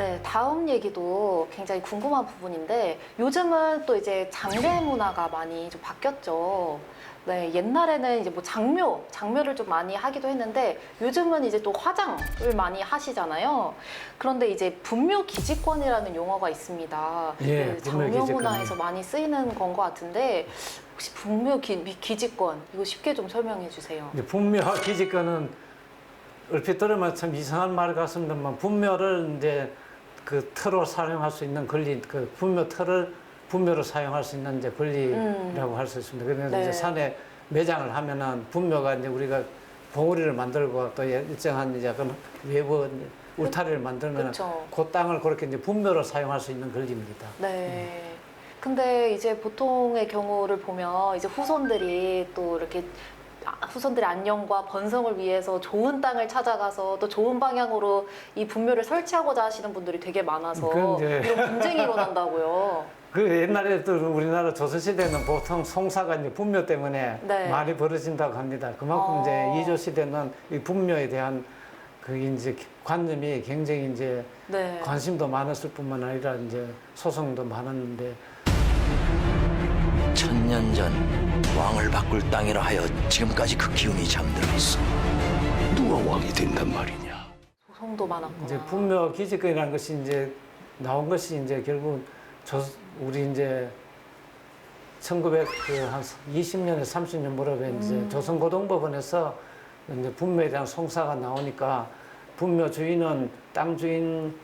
네, 다음 얘기도 굉장히 궁금한 부분인데 요즘은 또 이제 장례 문화가 많이 좀 바뀌었죠. 네, 옛날에는 이제 뭐 장묘를 좀 많이 하기도 했는데 요즘은 이제 또 화장을 많이 하시잖아요. 그런데 이제 분묘기지권이라는 용어가 있습니다. 예, 그 장묘 분묘기지권. 문화에서 많이 쓰이는 건 것 같은데 혹시 분묘기지권 이거 쉽게 좀 설명해 주세요. 이제 분묘기지권은 얼핏 들으면 참 이상한 말 같습니다만 분묘를 이제 그 터로 사용할 수 있는 권리, 그 분묘 터를 분묘로 사용할 수 있는 이제 권리라고 할 수 있습니다. 그래서 네. 이제 산에 매장을 하면은 분묘가 이제 우리가 봉우리를 만들고 또 일정한 이제 그 외부 울타리를 만들면 그쵸. 그 땅을 그렇게 이제 분묘로 사용할 수 있는 권리입니다. 네. 근데 이제 보통의 경우를 보면 이제 후손들이 또 이렇게 후손들의 안녕과 번성을 위해서 좋은 땅을 찾아가서 또 좋은 방향으로 이 분묘를 설치하고자 하시는 분들이 되게 많아서 그런데 이런 분쟁이 일어난다고요. 그 옛날에 또 우리나라 조선시대는 보통 송사가 이제 분묘 때문에 네. 많이 벌어진다고 합니다. 그만큼 이제 이조시대는 이 분묘에 대한 그 이제 관념이 굉장히 이제 네. 관심도 많았을 뿐만 아니라 이제 소송도 많았는데 천년 전 왕을 바꿀 땅이라 하여 지금까지 그 기운이 잠들어 있어. 누가 왕이 된단 말이냐? 소송도 많았구나. 이제 분묘 기지권이라는 것이 이제 나온 것이 이제 결국 우리 이제 1920년에 30년 무렵에 이제 조선고등법원에서 이제 분묘에 대한 송사가 나오니까 분묘 주인은 땅 주인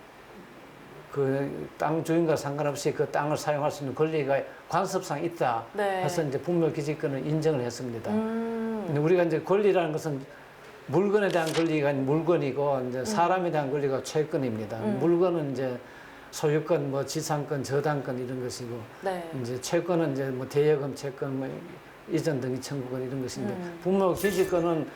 그 땅 주인과 상관없이 그 땅을 사용할 수 있는 권리가 관습상 있다 네. 해서 이제 분묘 기지권을 인정을 했습니다. 음. 근데 우리가 이제 권리라는 것은 물건에 대한 권리가 물건이고 이제 사람에 대한 권리가 채권입니다. 물건은 이제 소유권, 뭐 지상권, 저당권 이런 것이고 네. 이제 채권은 이제 뭐 대여금, 채권, 뭐 이전 등기 청구권 이런 것인데 분묘 기지권은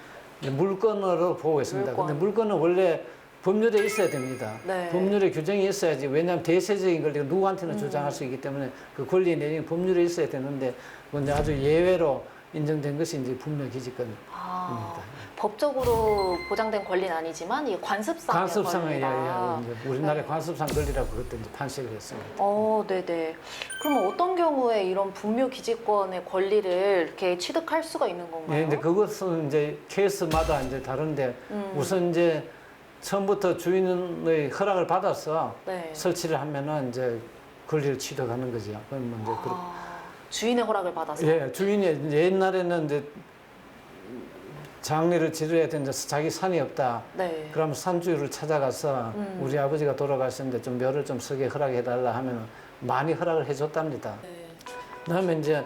이제 물건으로 보고 있습니다. 물건. 근데 물건은 원래 법률에 있어야 됩니다. 네. 법률에 규정이 있어야지. 왜냐하면 대세적인 권리가 누구한테나 주장할 수 있기 때문에 그 권리 내용이 법률에 있어야 되는데 그건 이제 아주 예외로 인정된 것이 이제 분묘 기지권입니다. 법적으로 보장된 권리는 아니지만 이게 관습상의 관습상의 권리다. 이제 우리나라의 관습상 권리라고 그것도 이제 판시를 했습니다. 네네. 그러면 어떤 경우에 이런 분묘 기지권의 권리를 이렇게 취득할 수가 있는 건가요? 예, 근데 그것은 이제 케이스마다 이제 다른데 우선 이제 처음부터 주인의 허락을 받아서 네. 설치를 하면은 이제 권리를 취득하는 거죠. 그럼 이제 주인의 허락을 받아서. 예, 주인이 옛날에는 이제 장례를 치러야 되는데 자기 산이 없다. 네. 그러면 산주를 찾아가서 우리 아버지가 돌아가셨는데 좀 묘를 좀 서게 허락해달라 하면 많이 허락을 해줬답니다. 네. 그다음에 이제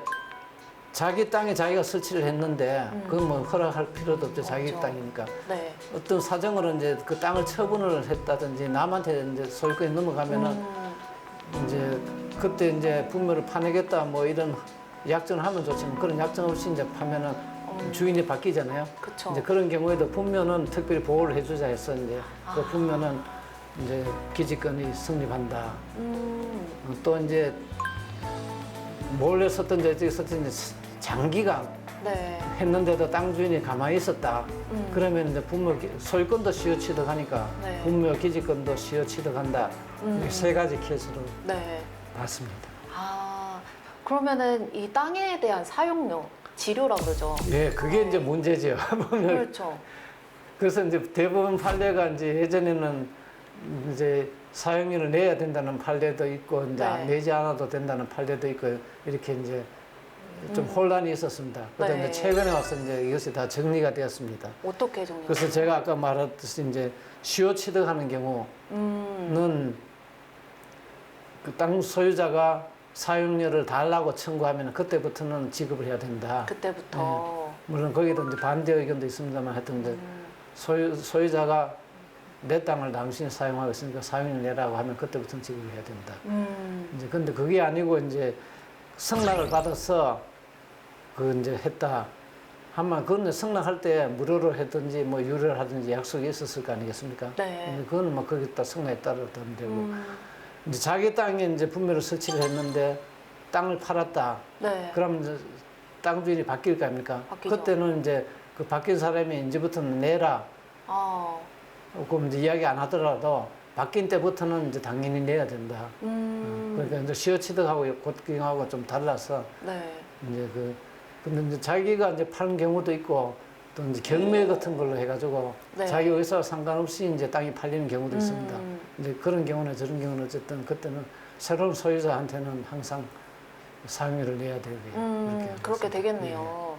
자기 땅에 자기가 설치를 했는데 그건 뭐 허락할 필요도 없죠. 자기 맞죠. 땅이니까. 네. 어떤 사정으로 이제 그 땅을 처분을 했다든지 남한테 이제 소유권이 넘어가면은 이제 그때 이제 분묘를 파내겠다 뭐 이런 약정을 하면 좋지만 그런 약정 없이 이제 파면은 주인이 바뀌잖아요. 그쵸. 이제 그런 경우에도 분묘는 특별히 보호를 해주자 해서 이제 그 분묘는 이제 기지권이 성립한다. 또 이제 몰래 썼던 데 썼던 장기간 네. 했는데도 땅 주인이 가만히 있었다. 그러면 이제 분묘 소유권도 시효 취득하니까 네. 분묘 기지권도 시효 취득한다. 이렇게 세 가지 케이스로 네. 봤습니다. 그러면은 이 땅에 대한 사용료, 지료라 그러죠. 예, 그게 이제 문제죠. 보면 그렇죠. 그래서 이제 대부분 판례가 이제 예전에는 이제 사용료를 내야 된다는 판례도 있고 이제 네. 내지 않아도 된다는 판례도 있고 이렇게 이제 좀 혼란이 있었습니다. 그런데 네. 최근에 와서 이제 이것이 다 정리가 되었습니다. 어떻게 정리? 그래서 제가 아까 말했듯이 이제 시효 취득하는 경우는 그 땅 소유자가 사용료를 달라고 청구하면 그때부터는 지급을 해야 된다. 그때부터. 물론 거기도 이제 반대 의견도 있습니다만 하여튼 이제 소유자가 내 땅을 당신이 사용하고 있으니까 사용료 내라고 하면 그때부터는 지급을 해야 된다. 이제 근데 그게 아니고 이제 승낙을 받아서 그 이제 했다. 하면 그건 승낙할 때 무료로 했든지 뭐 유료를 하든지 약속이 있었을 거 아니겠습니까? 네. 근데 그거는 뭐 거기다 승낙에 따라 하면 되고 이제 자기 땅에 이제 분묘를 설치를 했는데 땅을 팔았다. 네. 그럼 이제 땅 주인이 바뀔 거 아닙니까? 바뀌죠. 그때는 이제 그 바뀐 사람이 이제부터는 내라. 그럼 이제 이야기 안 하더라도 바뀐 때부터는 이제 당연히 내야 된다. 그러니까 이제 시어취득하고 곧경하고 좀 달라서 네. 이제 근데 이제 자기가 이제 파는 경우도 있고 또 이제 경매 같은 걸로 해가지고 네. 자기 의사와 상관없이 이제 땅이 팔리는 경우도 있습니다. 음. 이제 그런 경우나 저런 경우는 어쨌든 그때는 새로운 소유자한테는 항상 상위를 내야 되게 이렇게 그렇게 해서. 되겠네요.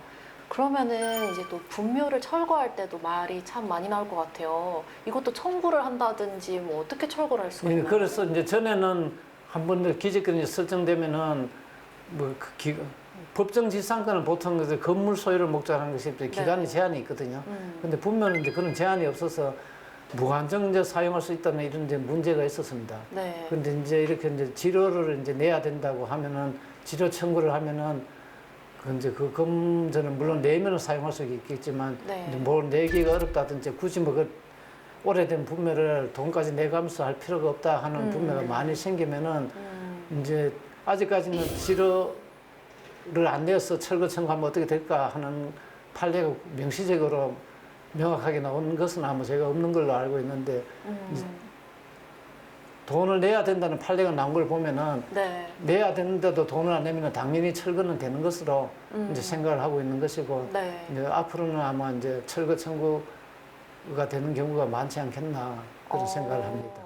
그러면은 이제 또 분묘를 철거할 때도 말이 참 많이 나올 것 같아요. 이것도 청구를 한다든지 뭐 어떻게 철거를 할 수가 예, 있나요? 그래서 이제 전에는 한 번 기재권이 설정되면은 법정지상권은 보통 이제 건물 소유를 목적으로 하는 것이 이제 기간이 제한이 있거든요. 근데 분묘는 이제 그런 제한이 없어서 무한정 이제 사용할 수 있다는 이런 이제 문제가 있었습니다. 네. 근데 이제 이렇게 이제 지료를 이제 내야 된다고 하면은 지료 청구를 하면은 이제 그 금전은 물론 내면은 사용할 수 있겠지만 네. 이제 뭘 내기가 어렵다든지 굳이 뭐 그 오래된 분묘를 돈까지 내가면서 할 필요가 없다 하는 분묘가 많이 생기면은 이제 아직까지는 지료를 안 내어서 철거 청구하면 어떻게 될까 하는 판례가 명시적으로 명확하게 나온 것은 아마 제가 없는 걸로 알고 있는데 돈을 내야 된다는 판례가 나온 걸 보면은 네. 내야 되는데도 돈을 안 내면 당연히 철거는 되는 것으로 이제 생각을 하고 있는 것이고 네. 이제 앞으로는 아마 이제 철거 청구가 되는 경우가 많지 않겠나 그런 생각을 합니다.